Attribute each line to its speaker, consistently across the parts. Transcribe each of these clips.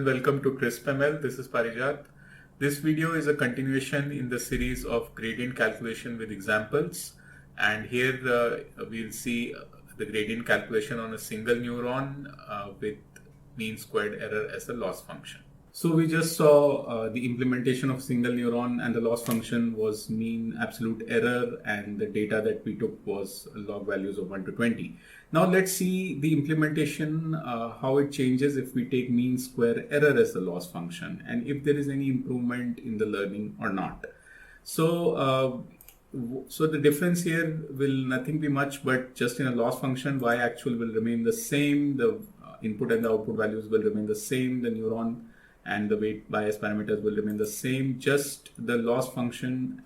Speaker 1: and welcome to Crisp ML. This is Parijat. This video is a continuation in the series of gradient calculation with examples, and here we'll see the gradient calculation on a single neuron with mean squared error as a loss function. So we just saw the implementation of single neuron, and the loss function was mean absolute error, and the data that we took was log values of 1 to 20. Now let's see the implementation, how it changes if we take mean square error as the loss function, and if there is any improvement in the learning or not. So the difference here will nothing be much, but just in a loss function, y actual will remain the same, the input and the output values will remain the same, the neuron and the weight bias parameters will remain the same. Just the loss function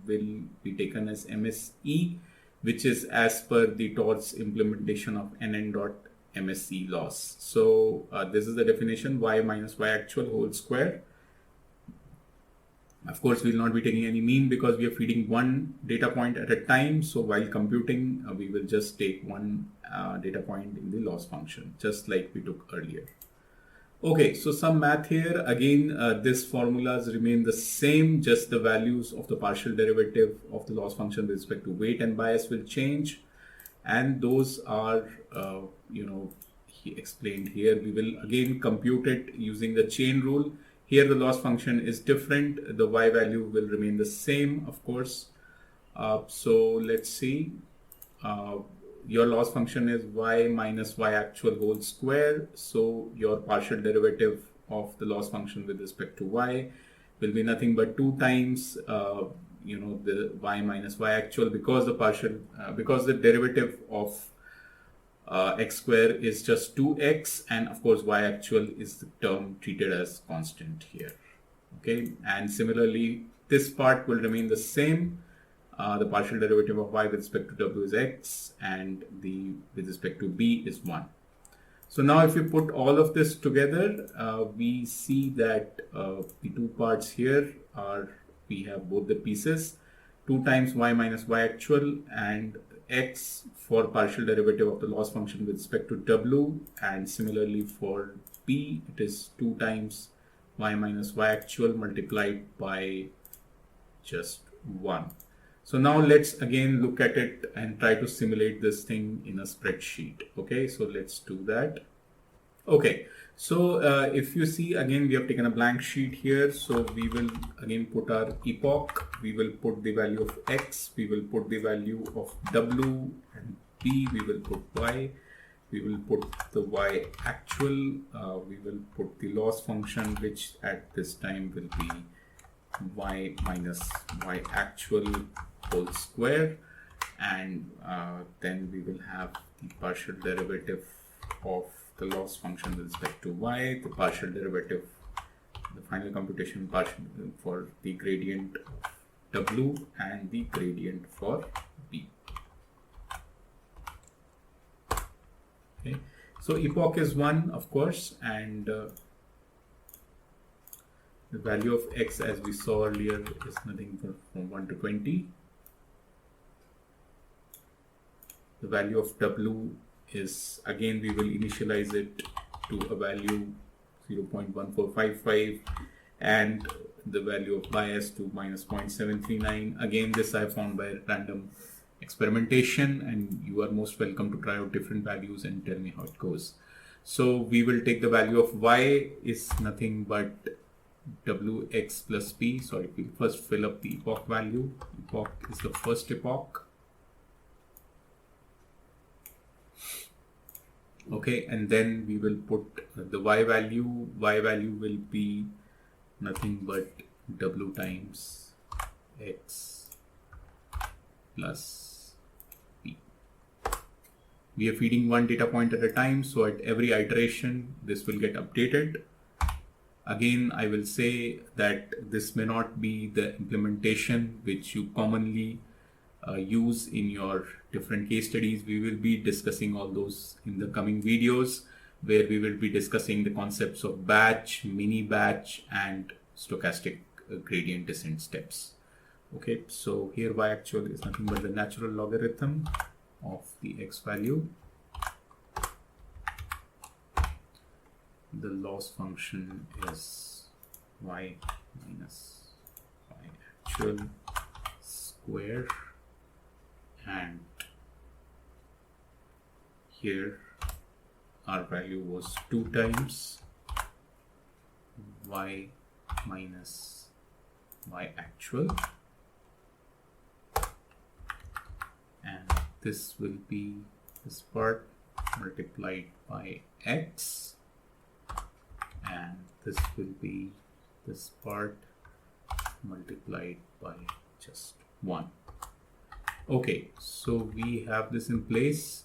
Speaker 1: will be taken as MSE, which is as per the TORS implementation of nn.MSE loss. So this is the definition: y minus y actual whole square. Of course, we will not be taking any mean because we are feeding one data point at a time. So while computing, we will just take one data point in the loss function, just like we took earlier. Okay, so some math here. Again, these formulas remain the same, just the values of the partial derivative of the loss function with respect to weight and bias will change. And those are, explained here. We will again compute it using the chain rule. Here the loss function is different. The y value will remain the same, of course. So let's see. Your loss function is y minus y actual whole square. So your partial derivative of the loss function with respect to y will be nothing but 2 times the y minus y actual, because the derivative of x square is just 2x, and of course y actual is the term treated as constant here. Okay, and similarly this part will remain the same. The partial derivative of y with respect to w is x, and with respect to b is 1. So now if you put all of this together, we see that the two parts here are, we have both the pieces, 2 times y minus y actual and x for partial derivative of the loss function with respect to w, and similarly for b it is 2 times y minus y actual multiplied by just 1. So now let's again look at it and try to simulate this thing in a spreadsheet. Okay, so let's do that. Okay, so if you see, again we have taken a blank sheet here. So we will again put our epoch, we will put the value of x, we will put the value of w, and b we will put y, we will put the y actual, we will put the loss function, which at this time will be y minus y actual whole square, and then we will have the partial derivative of the loss function with respect to y, the partial derivative, the final computation partial for the gradient of w, and the gradient for b. Okay, so epoch is 1, of course, and the value of x, as we saw earlier, is nothing but from 1 to 20. The value of w is, again we will initialize it to a value 0.1455, and the value of bias to minus 0.739. Again, this I found by random experimentation, and you are most welcome to try out different values and tell me how it goes. So we will take the value of y is nothing but wx plus p. Sorry, we'll first fill up the epoch value. Epoch is the first epoch. Okay, and then we will put the y value. Y value will be nothing but w times x plus p. We are feeding one data point at a time, so at every iteration this will get updated. Again, I will say that this may not be the implementation which you commonly use in your different case studies. We will be discussing all those in the coming videos, where we will be discussing the concepts of batch, mini batch, and stochastic gradient descent steps. Okay, so here y actual is nothing but the natural logarithm of the x value the loss function is y minus y actual square, and here our value was 2 times y minus y actual, and this will be this part multiplied by x, and this will be this part multiplied by just 1. Okay, so we have this in place.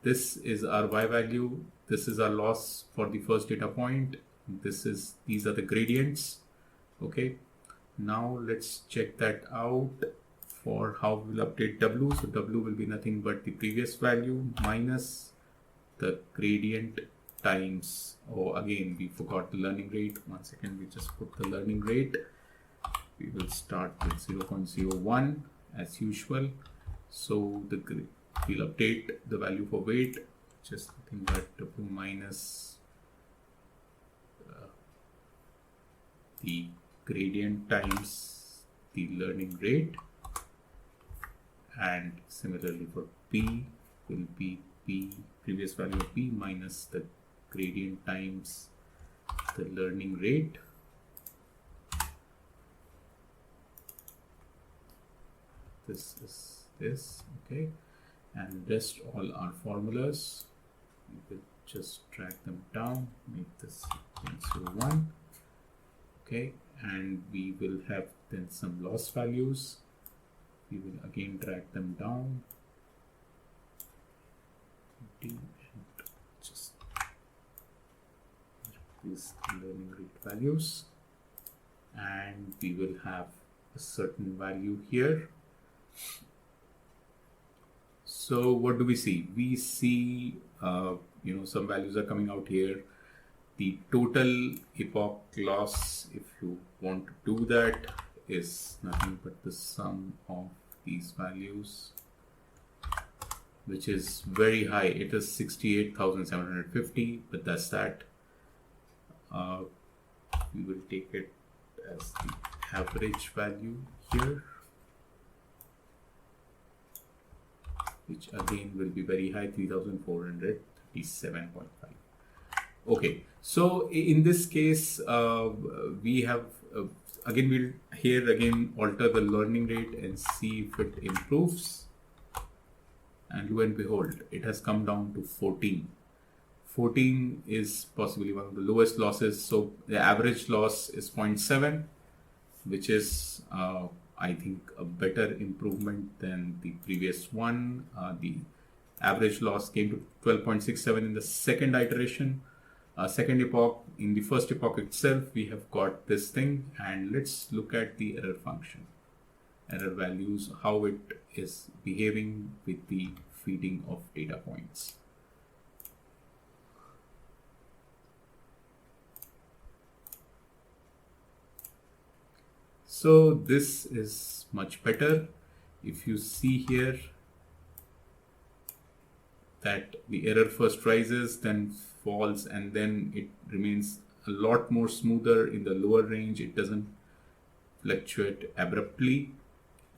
Speaker 1: This is our y value, this is our loss for the first data point, these are the gradients. Okay, now let's check that out for how we'll update w. So w will be nothing but the previous value minus the gradient times, oh again we forgot the learning rate. 1 second, we just put the learning rate. We will start with 0.01 as usual. So we'll update the value for weight, just nothing but w minus the gradient times the learning rate, and similarly for p will be p, previous value of p minus the gradient times the learning rate. This is this, okay, and rest all our formulas. We will just drag them down, make this 0.01, okay, and we will have then some loss values. We will again drag them down and just these learning rate values, and we will have a certain value here. So what do we see? We see some values are coming out here. The total epoch loss, if you want to do that, is nothing but the sum of these values, which is very high. It is 68,750, but that's that. We will take it as the average value here, which again will be very high, 3,437.5. Okay, so in this case, we have again we'll here again alter the learning rate and see if it improves, and lo and behold, it has come down to 14. 14 is possibly one of the lowest losses. So the average loss is 0.7, which is I think a better improvement than the previous one. The average loss came to 12.67 in the second iteration. Second epoch, in the first epoch itself, we have got this thing, and let's look at the error function, error values, how it is behaving with the feeding of data points. So this is much better. If you see here that the error first rises, then falls, and then it remains a lot more smoother in the lower range. It doesn't fluctuate abruptly.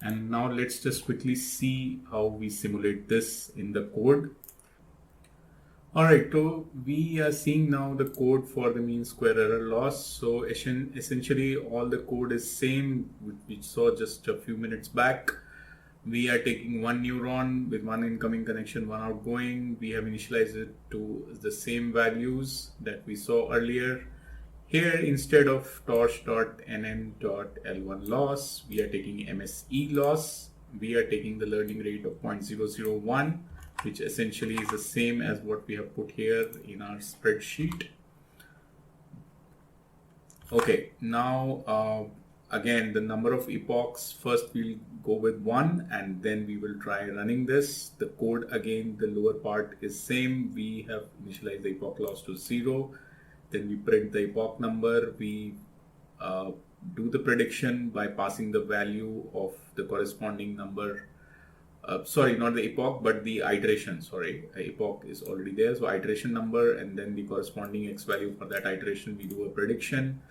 Speaker 1: And now let's just quickly see how we simulate this in the code. Alright, so we are seeing now the code for the mean square error loss. So essentially all the code is same, which we saw just a few minutes back. We are taking one neuron with one incoming connection, one outgoing. We have initialized it to the same values that we saw earlier. Here, instead of torch.nm.l1 loss, we are taking MSE loss. We are taking the learning rate of 0.001, which essentially is the same as what we have put here in our spreadsheet. Okay, now again, the number of epochs, first we'll go with 1 and then we will try running this. The code, again, the lower part is same. We have initialized the epoch loss to 0. Then we print the epoch number. We do the prediction by passing the value of the corresponding number, sorry, not the epoch, but the iteration. Sorry, epoch is already there. So iteration number and then the corresponding X value for that iteration. We do a prediction.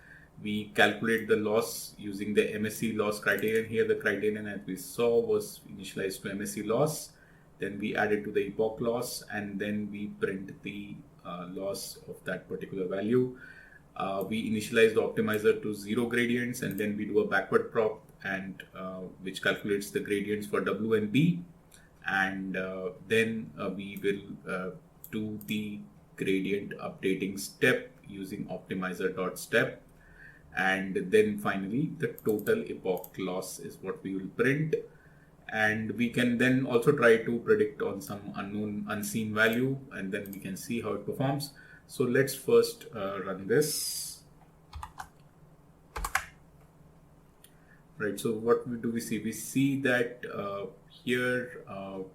Speaker 1: We calculate the loss using the MSE loss criterion. Here the criterion, as we saw, was initialized to MSE loss. Then we add it to the epoch loss, and then we print the loss of that particular value. We initialize the optimizer to 0 gradients, and then we do a backward prop, and which calculates the gradients for W and B, and then we will do the gradient updating step using optimizer.step, and then finally the total epoch loss is what we will print. And we can then also try to predict on some unseen value, and then we can see how it performs. So let's first run this. Right, so what do we see? We see that here, so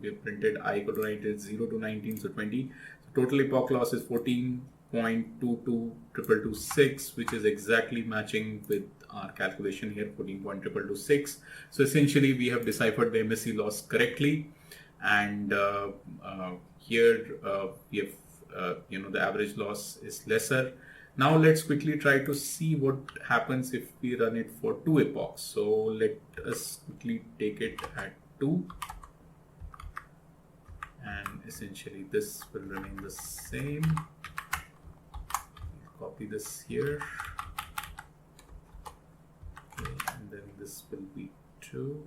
Speaker 1: we have printed I equal to 19, 0 to 19, so 20. So total epoch loss is 14.22226, which is exactly matching with our calculation here, 14.22226. So essentially we have deciphered the MSE loss correctly, and here we have the average loss is lesser. Now let's quickly try to see what happens if we run it for 2 epochs. So let us quickly take it at 2, and essentially this will remain the same. Copy this here, okay, and then this will be 2,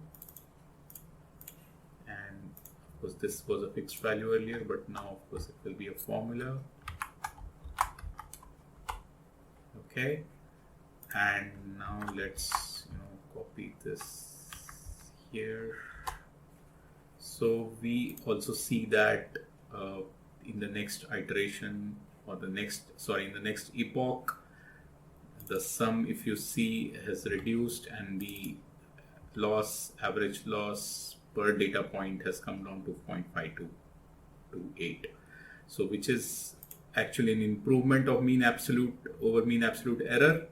Speaker 1: and of course this was a fixed value earlier, but now of course it will be a formula. Okay, and now let's copy this here. So we also see that in the next iteration, or in the next epoch, the sum, if you see, has reduced, and the average loss per data point has come down to 0.5228. So which is actually an improvement of mean absolute over mean absolute error.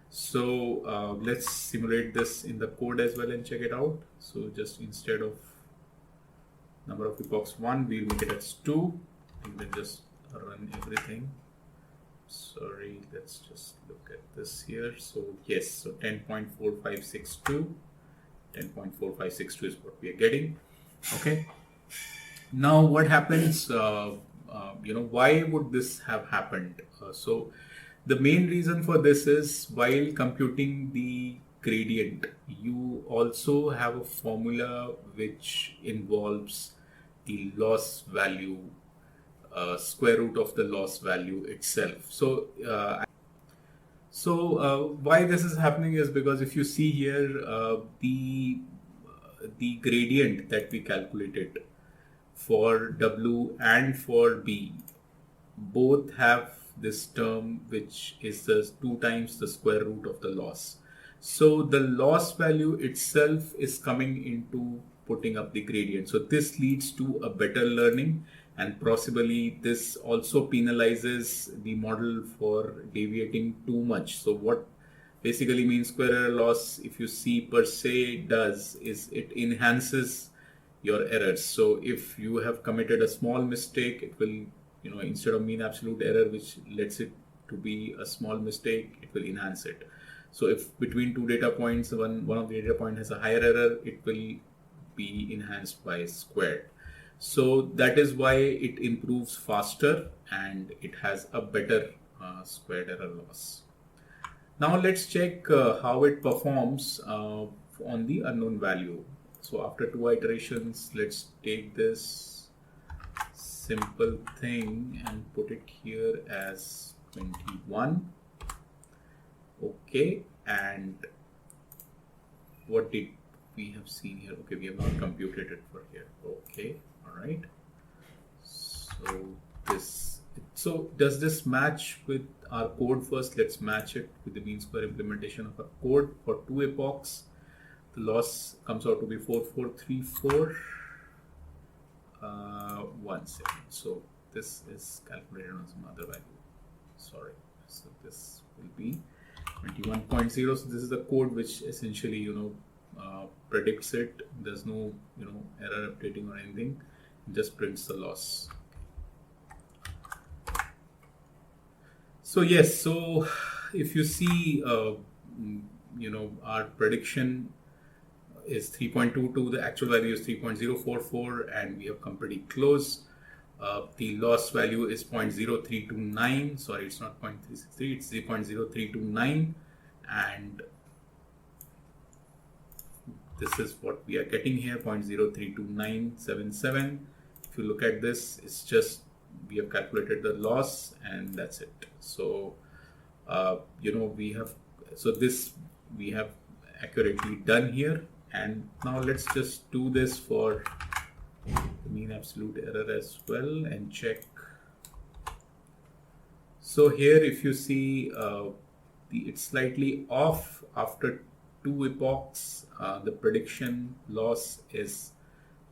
Speaker 1: So let's simulate this in the code as well and check it out. So just instead of number of epochs 1, we'll make it as 2, and then just run everything. Sorry, let's just look at this here. So yes, so 10.4562 is what we are getting. Okay, now what happens, why would this have happened? So the main reason for this is, while computing the gradient, you also have a formula which involves the loss value, square root of the loss value itself. So why this is happening is because if you see here, the gradient that we calculated for W and for B both have this term which is the 2 times the square root of the loss. So the loss value itself is coming into putting up the gradient. So this leads to a better learning, and possibly this also penalizes the model for deviating too much. So what basically means square error loss, if you see per se, does is it enhances your errors. So if you have committed a small mistake, it will, instead of mean absolute error, which lets it to be a small mistake, it will enhance it. So if between 2 data points, one of the data point has a higher error, it will be enhanced by squared. So that is why it improves faster and it has a better squared error loss. Now let's check how it performs on the unknown value. So after 2 iterations, let's take this simple thing and put it here as 21. Okay, and what did we have seen here? Okay, we have not computed it for here. Okay, all right. So does this match with our code first? Let's match it with the mean square implementation of our code for 2 epochs. The loss comes out to be 4434. 1 second. So this is calculated on some other value. Sorry. So this will be 21.0. So this is the code which essentially predicts it. There's no error updating or anything. It just prints the loss. So yes, so if you see, our prediction is 3.22, the actual value is 3.044, and we have come pretty close. The loss value is 0.0329. Sorry, it's not 0.363, it's 0.0329, and this is what we are getting here, 0.032977. If you look at this, it's just we have calculated the loss, and that's it. So we have accurately done here. And now let's just do this for the mean absolute error as well and check. So here, if you see, it's slightly off after 2 epochs. The prediction loss is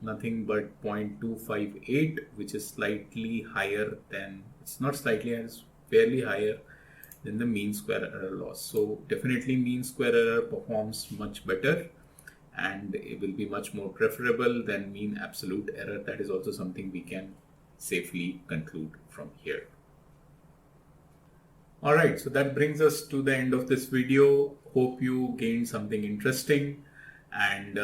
Speaker 1: nothing but 0.258, which is slightly higher than, it's not slightly higher, it's fairly higher than the mean square error loss. So definitely mean square error performs much better, and it will be much more preferable than mean absolute error. That is also something we can safely conclude from here. Alright, so that brings us to the end of this video. Hope you gained something interesting, and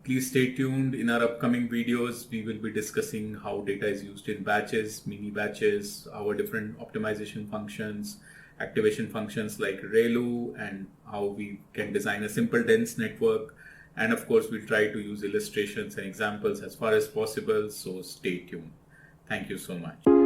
Speaker 1: please stay tuned. In our upcoming videos, we will be discussing how data is used in batches, mini batches, our different optimization functions, activation functions like ReLU, and how we can design a simple dense network. And of course, we'll try to use illustrations and examples as far as possible, so stay tuned. Thank you so much.